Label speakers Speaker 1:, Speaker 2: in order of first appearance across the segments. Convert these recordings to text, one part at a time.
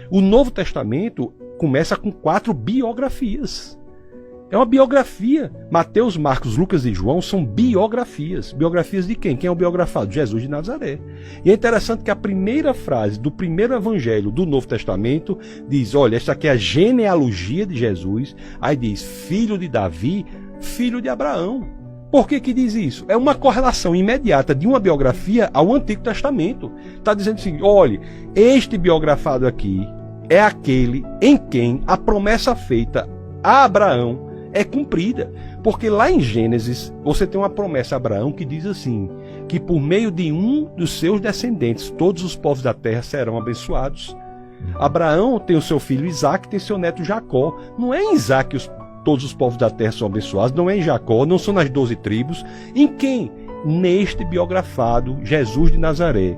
Speaker 1: O Novo Testamento começa com 4 biografias. É uma biografia. Mateus, Marcos, Lucas e João são biografias. Biografias de quem? Quem é o biografado? Jesus de Nazaré. E é interessante que a primeira frase do primeiro evangelho do Novo Testamento diz, olha, esta aqui é a genealogia de Jesus. Aí diz, filho de Davi, filho de Abraão. Por que que diz isso? É uma correlação imediata de uma biografia ao Antigo Testamento. Está dizendo assim, olha, este biografado aqui é aquele em quem a promessa feita a Abraão é cumprida, porque lá em Gênesis você tem uma promessa a Abraão que diz assim, que por meio de um dos seus descendentes todos os povos da terra serão abençoados. Abraão tem o seu filho Isaac, tem seu neto Jacó. Não é em Isaac que todos os povos da terra são abençoados, não é em Jacó, não são nas 12 tribos. Em quem? Neste biografado Jesus de Nazaré,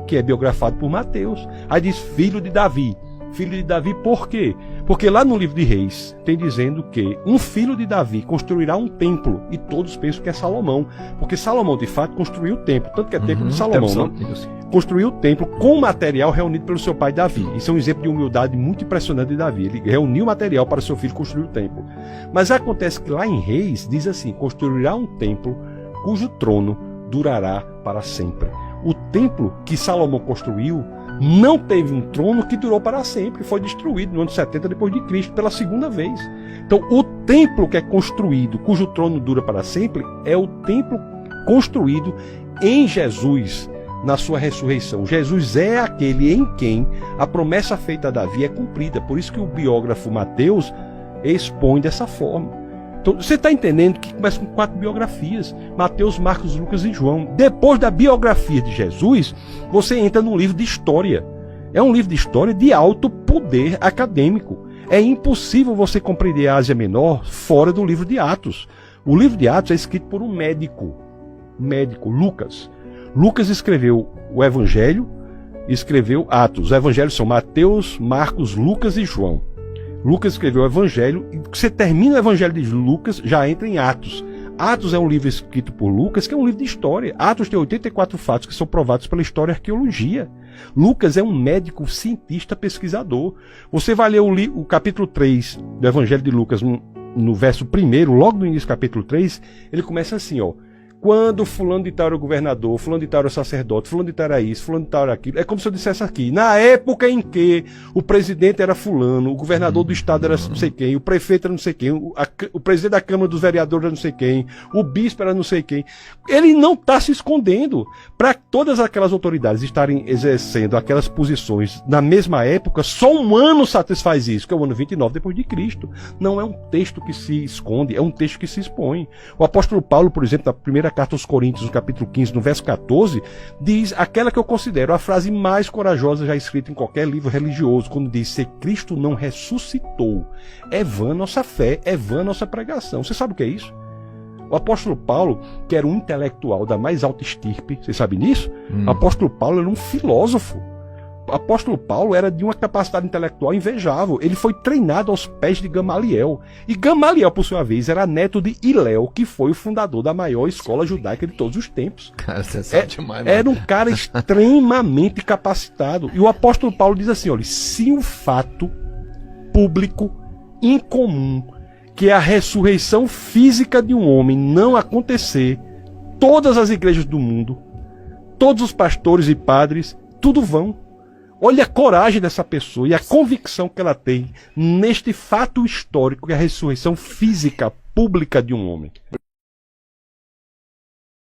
Speaker 1: que é biografado por Mateus. Aí diz filho de Davi. Filho de Davi por quê? Porque lá no livro de Reis tem dizendo que um filho de Davi construirá um templo, e todos pensam que é Salomão, porque Salomão de fato construiu o templo, tanto que é templo de Salomão, né? Construiu o templo com o material reunido pelo seu pai Davi. Isso é um exemplo de humildade muito impressionante de Davi. Ele reuniu o material para seu filho construir o templo. Mas acontece que lá em Reis diz assim, construirá um templo cujo trono durará para sempre. O templo que Salomão construiu não teve um trono que durou para sempre, foi destruído no ano 70 depois de Cristo pela segunda vez. Então o templo que é construído, cujo trono dura para sempre, é o templo construído em Jesus, na sua ressurreição. Jesus é aquele em quem a promessa feita a Davi é cumprida. Por isso que o biógrafo Mateus expõe dessa forma. Então, você está entendendo que começa com 4 biografias, Mateus, Marcos, Lucas e João. Depois da biografia de Jesus, você entra num livro de história. É um livro de história de alto poder acadêmico. É impossível você compreender a Ásia Menor fora do livro de Atos. O livro de Atos é escrito por um médico, Lucas. Lucas escreveu o Evangelho, escreveu Atos. Os evangelhos são Mateus, Marcos, Lucas e João. Lucas escreveu o Evangelho, e você termina o Evangelho de Lucas, já entra em Atos. Atos é um livro escrito por Lucas, que é um livro de história. Atos tem 84 fatos que são provados pela história e arqueologia. Lucas é um médico, cientista, pesquisador. Você vai ler o capítulo 3 do Evangelho de Lucas, no verso 1, logo no início do capítulo 3, ele começa assim, ó. Quando fulano de tal era o governador, fulano de tal era o sacerdote, fulano de tal era isso, fulano de tal era aquilo. É como se eu dissesse aqui, na época em que o presidente era fulano, o governador do estado era não sei quem, o prefeito era não sei quem, o presidente da Câmara dos Vereadores era não sei quem, o bispo era não sei quem. Ele não está se escondendo. Para todas aquelas autoridades estarem exercendo aquelas posições na mesma época, só um ano satisfaz isso, que é o ano 29 depois de Cristo. Não é um texto que se esconde, é um texto que se expõe. O apóstolo Paulo, por exemplo, na primeira carta aos Coríntios, no capítulo 15, no verso 14, diz aquela que eu considero a frase mais corajosa já escrita em qualquer livro religioso, quando diz, se Cristo não ressuscitou, é vã nossa fé, é vã nossa pregação. Você sabe o que é isso? O apóstolo Paulo, que era um intelectual da mais alta estirpe, você sabe disso? O apóstolo Paulo era um filósofo. O apóstolo Paulo era de uma capacidade intelectual invejável. Ele foi treinado aos pés de Gamaliel. E Gamaliel, por sua vez, era neto de Hilel, que foi o fundador da maior escola judaica de todos os tempos.
Speaker 2: Cara, você sabe demais,
Speaker 1: era um cara extremamente capacitado. E o apóstolo Paulo diz assim, olha, se um fato público incomum, que é a ressurreição física de um homem, não acontecer, todas as igrejas do mundo, todos os pastores e padres, tudo vão. Olha a coragem dessa pessoa e a convicção que ela tem neste fato histórico que é a ressurreição física pública de um homem.